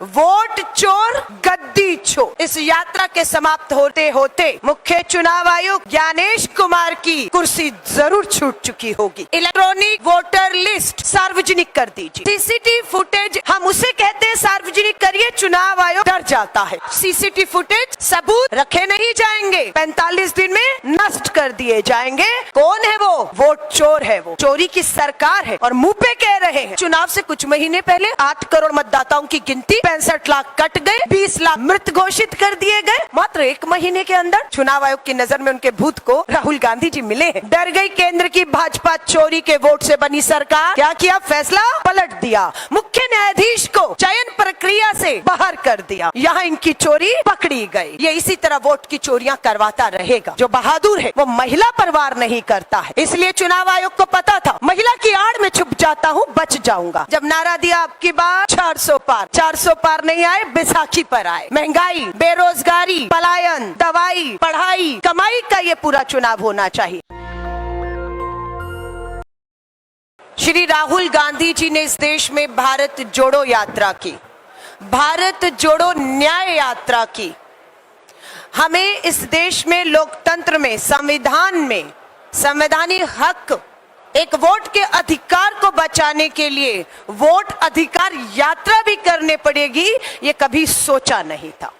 Vote चोर गद्दी चोर। इस यात्रा के समाप्त होते होते मुख्य चुनाव आयुक्त ज्ञानेश कुमार की कुर्सी जरूर छूट चुकी होगी। इलेक्ट्रॉनिक वोटर लिस्ट सार्वजनिक कर दीजिए। सीसीटीवी फुटेज हम उसे कहते हैं सार्वजनिक करिए, चुनाव आयोग डर जाता है। सीसीटीवी फुटेज सबूत रखे नहीं जाएंगे, 45 दिन में नष्ट कर दिए जाएंगे। कौन है वो? वोट चोर है वो, चोरी की सरकार है और मुंह पे कह रहे हैं। चुनाव से कुछ महीने पहले 8 करोड़ मतदाताओं की गिनती, 65 लाख कट गए, 20 लाख मृत घोषित कर दिए गए। मात्र 1 महीने के अंदर चुनाव आयोग की नजर में उनके भूत को राहुल गांधी जी मिले हैं। डर गई केंद्र की भाजपा, चोरी के वोट से बनी सरकार। क्या किया? फैसला पलट दिया, मुख्य न्यायाधीश को चयन प्रक्रिया से बाहर कर दिया। यहाँ इनकी चोरी पकड़ी गई। ये इसी तरह वोट की चोरियां करवाता रहेगा। जो बहादुर है वो महिला परवार नहीं करता है, इसलिए चुनाव आयोग को पता था महिला की आड़ में छुप जाता हूँ, बच जाऊंगा। जब नारा दिया आपकी बार 400 पार, 400 पार नहीं आए, बैसाखी पर आए। महंगाई, बेरोजगारी, पलायन, दवाई, पढ़ाई, कमाई का ये पूरा चुनाव होना चाहिए। श्री राहुल गांधी जी ने इस देश में भारत जोड़ो यात्रा की, भारत जोड़ो न्याय यात्रा की। हमें इस देश में लोकतंत्र में, संविधान में संवैधानिक हक, एक वोट के अधिकार को बचाने के लिए वोट अधिकार यात्रा भी करने पड़ेगी, ये कभी सोचा नहीं था।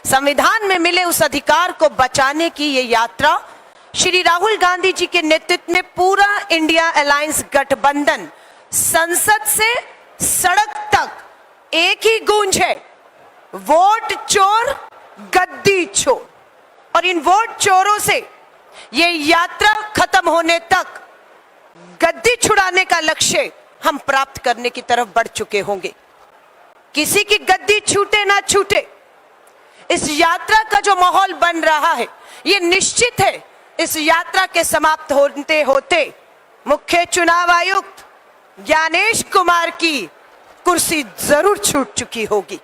संविधान में मिले उस अधिकार को बचाने की ये यात्रा श्री राहुल गांधी जी के नेतृत्व में पूरा इंडिया अलायंस गठबंधन, संसद से सड़क तक एक ही गूंज है, वोट चोर गद्दी चोर। और इन वोट चोरों से ये यात्रा खत्म होने तक गद्दी छुड़ाने का लक्ष्य हम प्राप्त करने की तरफ बढ़ चुके होंगे। किसी की गद्दी छूटे ना छूटे, इस यात्रा का जो माहौल बन रहा है ये निश्चित है इस यात्रा के समाप्त होते होते मुख्य चुनाव आयुक्त ज्ञानेश कुमार की कुर्सी जरूर छूट चुकी होगी।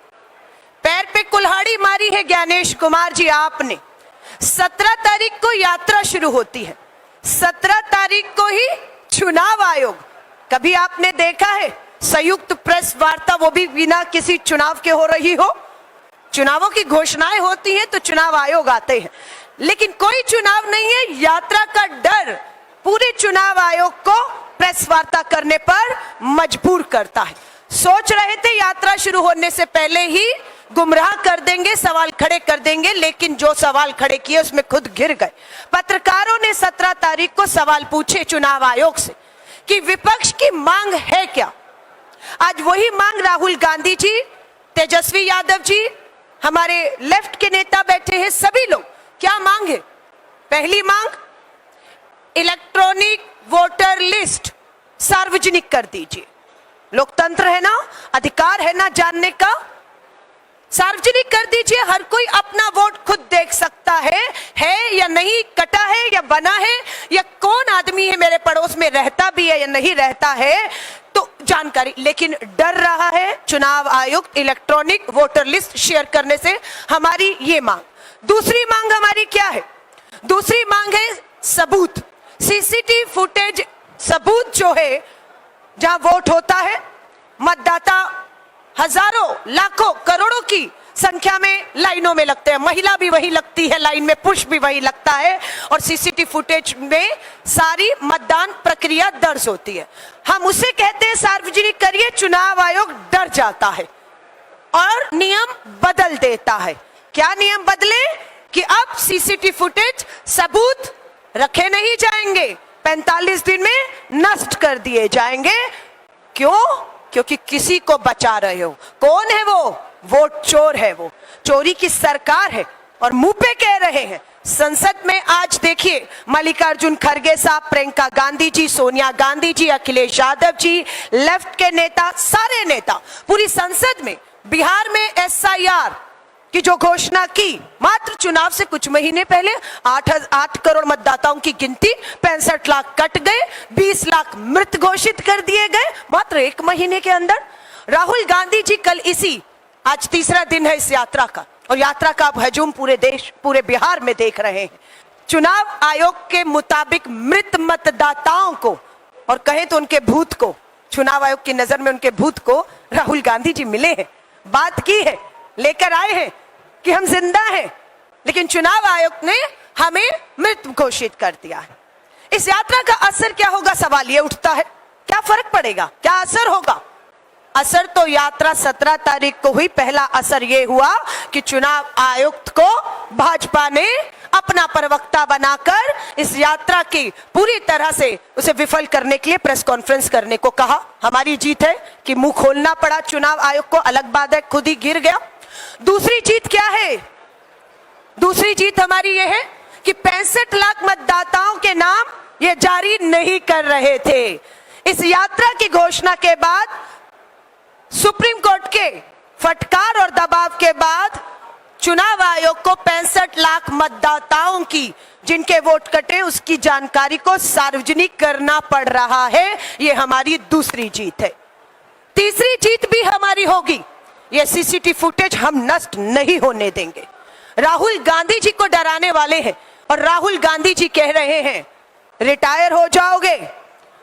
पैर पे कुल्हाड़ी मारी है ज्ञानेश कुमार जी आपने। 17 तारीख को यात्रा शुरू होती है, 17 तारीख को ही चुनाव आयोग, कभी आपने देखा है संयुक्त प्रेस वार्ता, वो भी बिना किसी चुनाव के हो रही हो? चुनावों की घोषणाएं होती हैं तो चुनाव आयोग आते हैं, लेकिन कोई चुनाव नहीं है। यात्रा का डर पूरे चुनाव आयोग को प्रेस वार्ता करने पर मजबूर करता है। सोच रहे थे यात्रा शुरू होने से पहले ही गुमराह कर देंगे, सवाल खड़े कर देंगे, लेकिन जो सवाल खड़े किए उसमें खुद घिर गए। पत्रकारों ने 17 तारीख को सवाल पूछे चुनाव आयोग से कि विपक्ष की मांग है क्या। आज वही मांग राहुल गांधी जी, तेजस्वी यादव जी, हमारे लेफ्ट के नेता बैठे हैं, सभी लोग क्या मांग है? पहली मांग, इलेक्ट्रॉनिक वोटर लिस्ट सार्वजनिक कर दीजिए। लोकतंत्र है ना, अधिकार है ना जानने का, सार्वजनिक कर दीजिए। हर कोई अपना वोट खुद देख सकता है या नहीं, कटा है या बना है, या कौन आदमी है मेरे पड़ोस में रहता भी है या नहीं रहता है, तो जानकारी। लेकिन डर रहा है चुनाव आयुक्त इलेक्ट्रॉनिक वोटर लिस्ट शेयर करने से। हमारी ये मांग। दूसरी मांग हमारी क्या है? दूसरी मांग है सबूत, सीसीटीवी फुटेज सबूत जो है, जहां वोट होता है, मतदाता हजारों, लाखों, करोड़ों की संख्या में लाइनों में लगते हैं, महिला भी वही लगती है लाइन में, पुरुष भी वही लगता है, और सीसीटीवी फुटेज में सारी मतदान प्रक्रिया दर्ज होती है। हम उसे कहते हैं सार्वजनिक करिए, चुनाव आयोग डर जाता है और नियम बदल देता है। क्या नियम बदले? कि अब सीसीटीवी फुटेज सबूत रखे नहीं जाएंगे, 45 दिन में नष्ट कर दिए जाएंगे। क्यों? क्योंकि किसी को बचा रहे हो। कौन है वो? वोट चोर है वो, चोरी की सरकार है और मुंह पे कह रहे हैं। संसद में आज देखिए, मल्लिकार्जुन खड़गे साहब, प्रियंका गांधी जी, सोनिया गांधी जी, अखिलेश यादव जी, लेफ्ट के नेता, सारे नेता पूरी संसद में बिहार में SIR की जो घोषणा की, मात्र चुनाव से कुछ महीने पहले 8 करोड़ मतदाताओं की गिनती, 65 लाख कट गए, 20 लाख मृत घोषित कर दिए गए मात्र 1 महीने के अंदर। राहुल गांधी जी कल आज तीसरा दिन है इस यात्रा का, और यात्रा का अब हजूम पूरे देश, पूरे बिहार में देख रहे हैं। चुनाव आयोग के मुताबिक मृत मतदाताओं को, और कहें तो उनके भूत को, चुनाव आयोग की नजर में उनके भूत को राहुल गांधी जी मिले हैं, बात की है, लेकर आए हैं कि हम जिंदा हैं, लेकिन चुनाव आयोग ने हमें मृत घोषित कर दिया है। इस यात्रा का असर क्या होगा, सवाल ये उठता है। क्या फर्क पड़ेगा, क्या असर होगा? असर तो यात्रा 17 तारीख को हुई। पहला असर यह हुआ कि चुनाव आयुक्त को भाजपा ने अपना प्रवक्ता बनाकर इस यात्रा की पूरी तरह से उसे विफल करने के लिए प्रेस कॉन्फ्रेंस करने को कहा। हमारी जीत है कि मुंह खोलना पड़ा चुनाव आयोग को, अलग बात है खुद ही गिर गया। दूसरी जीत क्या है? दूसरी जीत हमारी यह है कि 65 लाख मतदाताओं के नाम ये जारी नहीं कर रहे थे। इस यात्रा की घोषणा के बाद, सुप्रीम कोर्ट के फटकार और दबाव के बाद चुनाव आयोग को 65 लाख मतदाताओं की जिनके वोट कटे उसकी जानकारी को सार्वजनिक करना पड़ रहा है। ये हमारी दूसरी जीत है। तीसरी जीत भी हमारी होगी, ये सीसीटीवी फुटेज हम नष्ट नहीं होने देंगे। राहुल गांधी जी को डराने वाले हैं और राहुल गांधी जी कह रहे हैं रिटायर हो जाओगे,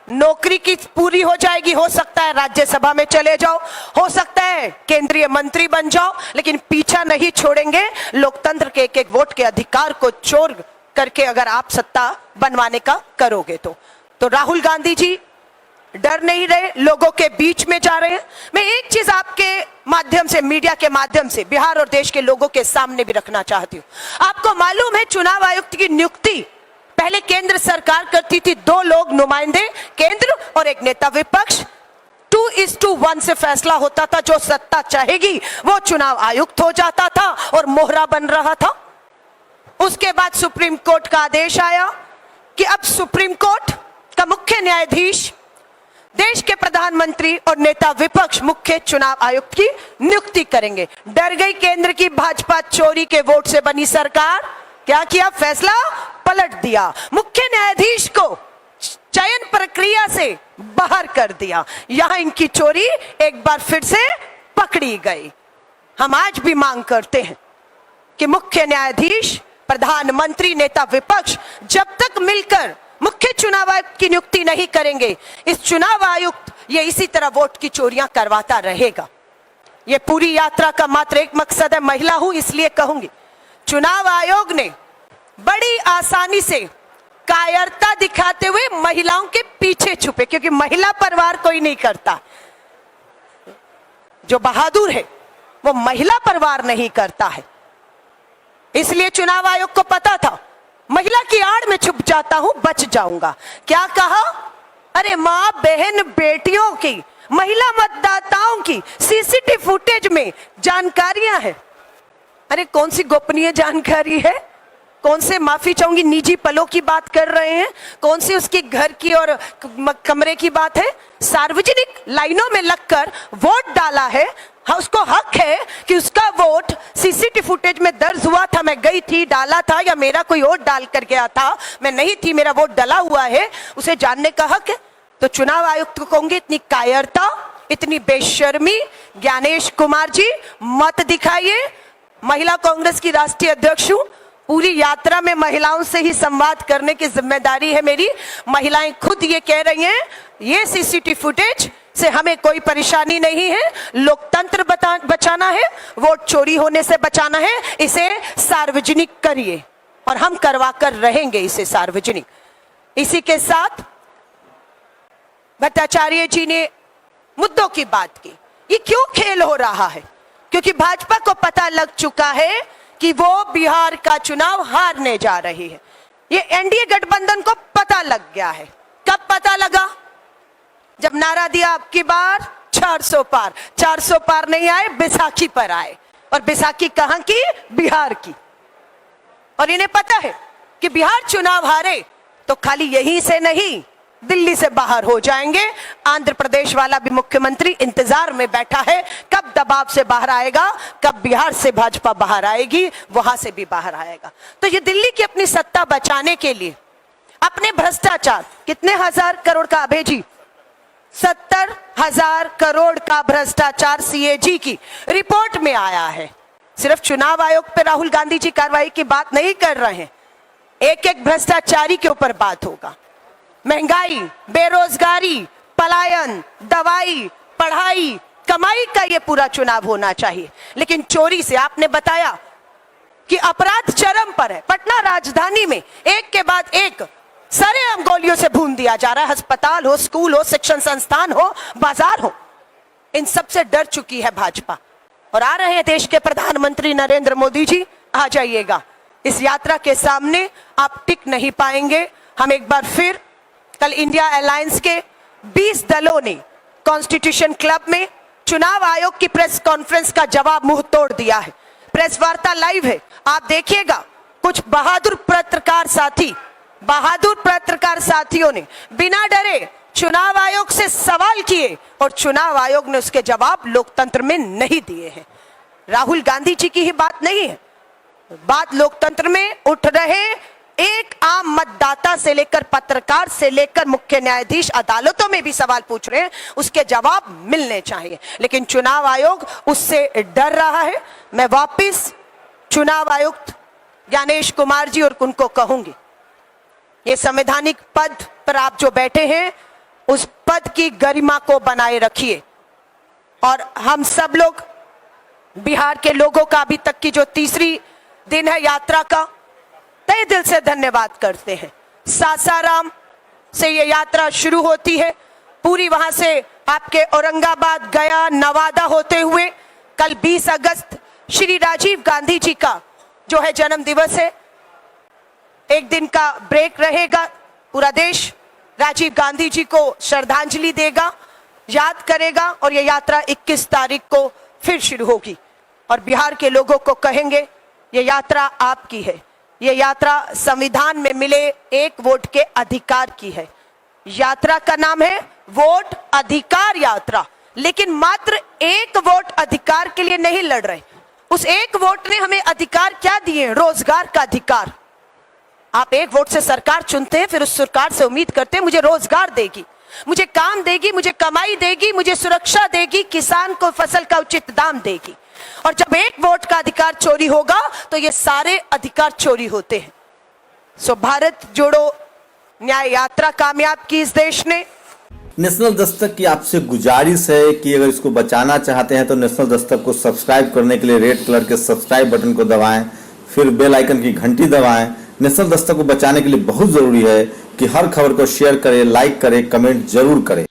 नौकरी की पूरी हो जाएगी, हो सकता है राज्यसभा में चले जाओ, हो सकता है केंद्रीय मंत्री बन जाओ, लेकिन पीछा नहीं छोड़ेंगे लोकतंत्र के एक एक वोट के अधिकार को चोर करके अगर आप सत्ता बनवाने का करोगे तो राहुल गांधी जी डर नहीं रहे, लोगों के बीच में जा रहे हैं। मैं एक चीज आपके माध्यम से, मीडिया के माध्यम से बिहार और देश के लोगों के सामने भी रखना चाहती हूं। आपको मालूम है चुनाव आयुक्त की नियुक्ति पहले केंद्र सरकार करती थी, 2 लोग नुमाइंदे केंद्र और एक नेता विपक्ष, 2:1 से फैसला होता था। जो सत्ता चाहेगी वो चुनाव आयुक्त हो जाता था और मोहरा बन रहा था। उसके बाद सुप्रीम कोर्ट का आदेश आया कि अब सुप्रीम कोर्ट का मुख्य न्यायाधीश देश के प्रधानमंत्री और नेता विपक्ष मुख्य चुनाव आयुक्त की नियुक्ति करेंगे। डर गई केंद्र की भाजपा, चोरी के वोट से बनी सरकार। क्या किया? फैसला पलट दिया, मुख्य न्यायाधीश को चयन प्रक्रिया से बाहर कर दिया। यहां इनकी चोरी एक बार फिर से पकड़ी गई। हम आज भी मांग करते हैं कि मुख्य न्यायाधीश, प्रधानमंत्री, नेता विपक्ष जब तक मिलकर मुख्य चुनाव आयुक्त की नियुक्ति नहीं करेंगे, इस चुनाव आयुक्त ये इसी तरह वोट की चोरियां करवाता रहेगा। ये पूरी यात्रा का मात्र एक मकसद है। महिला हूं इसलिए कहूंगी, चुनाव आयोग ने बड़ी आसानी से कायरता दिखाते हुए महिलाओं के पीछे छुपे, क्योंकि महिला परवार कोई नहीं करता। जो बहादुर है वो महिला परवार नहीं करता है। इसलिए चुनाव आयोग को पता था महिला की आड़ में छुप जाता हूं, बच जाऊंगा। क्या कहा? अरे मां, बहन, बेटियों की, महिला मतदाताओं की सीसीटीवी फुटेज में जानकारियां हैं। अरे कौन सी गोपनीय जानकारी है? कौन से, माफी चाहूंगी, निजी पलों की बात कर रहे हैं? कौन सी उसके घर की और कमरे की बात है? सार्वजनिक लाइनों में लगकर वोट डाला है। हाँ, उसको हक है कि उसका वोट सीसीटीवी फुटेज में दर्ज हुआ था, मैं गई थी, डाला था, या मेरा कोई वोट डाल कर गया था, मैं नहीं थी, मेरा वोट डला हुआ है, उसे जानने का हक है। तो चुनाव आयुक्त को कहूंगी इतनी कायरता, इतनी बेशर्मी, ज्ञानेश कुमार जी मत दिखाइए। महिला कांग्रेस की राष्ट्रीय अध्यक्ष हूं, पूरी यात्रा में महिलाओं से ही संवाद करने की जिम्मेदारी है मेरी। महिलाएं खुद ये कह रही हैं ये सीसीटीवी फुटेज से हमें कोई परेशानी नहीं है, लोकतंत्र बचाना है, वोट चोरी होने से बचाना है, इसे सार्वजनिक करिए, और हम करवा कर रहेंगे इसे सार्वजनिक। इसी के साथ भट्टाचार्य जी ने मुद्दों की बात की। ये क्यों खेल हो रहा है? क्योंकि भाजपा को पता लग चुका है कि वो बिहार का चुनाव हारने जा रही है। ये एनडीए गठबंधन को पता लग गया है। कब पता लगा? जब नारा दिया अब की बार 400 पार। 400 पार नहीं आए, बैसाखी पर आए, और बैसाखी कहां की? बिहार की। और इन्हें पता है कि बिहार चुनाव हारे तो खाली यहीं से नहीं, दिल्ली से बाहर हो जाएंगे। आंध्र प्रदेश वाला भी मुख्यमंत्री इंतजार में बैठा है, कब दबाव से बाहर आएगा, कब बिहार से भाजपा बाहर आएगी, वहां से भी बाहर आएगा। तो ये दिल्ली की अपनी सत्ता बचाने के लिए अपने भ्रष्टाचार, कितने हजार करोड़ का अभेजी, 70,000 करोड़ का भ्रष्टाचार सीएजी की रिपोर्ट में आया है। सिर्फ चुनाव आयोग पे राहुल गांधी जी कार्रवाई की बात नहीं कर रहे हैं, एक एक भ्रष्टाचारी के ऊपर बात होगा। महंगाई, बेरोजगारी, पलायन, दवाई, पढ़ाई, कमाई का ये पूरा चुनाव होना चाहिए। लेकिन चोरी से आपने बताया कि अपराध चरम पर है। पटना राजधानी में एक के बाद एक सरेआम गोलियों से भून दिया जा रहा है। अस्पताल हो, स्कूल हो, शिक्षण संस्थान हो, बाजार हो, इन सब से डर चुकी है भाजपा। और आ रहे हैं देश के प्रधानमंत्री नरेंद्र मोदी जी, आ जाइएगा। इस यात्रा के सामने आप टिक नहीं पाएंगे। हम एक बार फिर कल इंडिया अलायंस के 20 दलों ने कॉन्स्टिट्यूशन क्लब में चुनाव आयोग की प्रेस कॉन्फ्रेंस का जवाब मुंह तोड़ दिया है। प्रेस वार्ता लाइव है, आप देखिएगा। कुछ बहादुर पत्रकार साथियों ने बिना डरे चुनाव आयोग से सवाल किए और चुनाव आयोग ने उसके जवाब लोकतंत्र में नहीं दिए हैं। राहुल गांधी जी की ही बात नहीं है, बात लोकतंत्र में उठ रहे एक आम मतदाता से लेकर पत्रकार से लेकर मुख्य न्यायाधीश अदालतों में भी सवाल पूछ रहे हैं, उसके जवाब मिलने चाहिए। लेकिन चुनाव आयोग उससे डर रहा है। मैं वापस चुनाव आयुक्त ज्ञानेश कुमार जी और उनको कहूंगी, ये संवैधानिक पद पर आप जो बैठे हैं, उस पद की गरिमा को बनाए रखिए। और हम सब लोग बिहार के लोगों का अभी तक की जो तीसरी दिन है यात्रा का, तहे दिल से धन्यवाद करते हैं। सासाराम से ये यात्रा शुरू होती है, पूरी वहां से आपके औरंगाबाद, गया, नवादा होते हुए कल 20 अगस्त श्री राजीव गांधी जी का जो है जन्म दिवस है। एक दिन का ब्रेक रहेगा, पूरा देश राजीव गांधी जी को श्रद्धांजलि देगा, याद करेगा। और ये यात्रा 21 तारीख को फिर शुरू होगी और बिहार के लोगों को कहेंगे ये यात्रा आपकी है, ये यात्रा संविधान में मिले एक वोट के अधिकार की है। यात्रा का नाम है वोट अधिकार यात्रा। लेकिन मात्र एक वोट अधिकार के लिए नहीं लड़ रहे। उस एक वोट ने हमें अधिकार क्या दिए? रोजगार का अधिकार। आप एक वोट से सरकार चुनते हैं, फिर उस सरकार से उम्मीद करते हैं मुझे रोजगार देगी, मुझे काम देगी, मुझे कमाई देगी, मुझे सुरक्षा देगी, किसान को फसल का उचित दाम देगी। और जब एक वोट का अधिकार चोरी होगा तो ये सारे अधिकार चोरी होते हैं। सो भारत जोड़ो न्याय यात्रा कामयाब की इस देश ने। नेशनल दस्तक की आपसे गुजारिश है कि अगर इसको बचाना चाहते हैं तो नेशनल दस्तक को सब्सक्राइब करने के लिए रेड कलर के सब्सक्राइब बटन को दबाएं, फिर बेल आइकन की घंटी दबाएं। नेशनल दस्तक को बचाने के लिए बहुत जरूरी है कि हर खबर को शेयर करें, लाइक करें, कमेंट जरूर करें।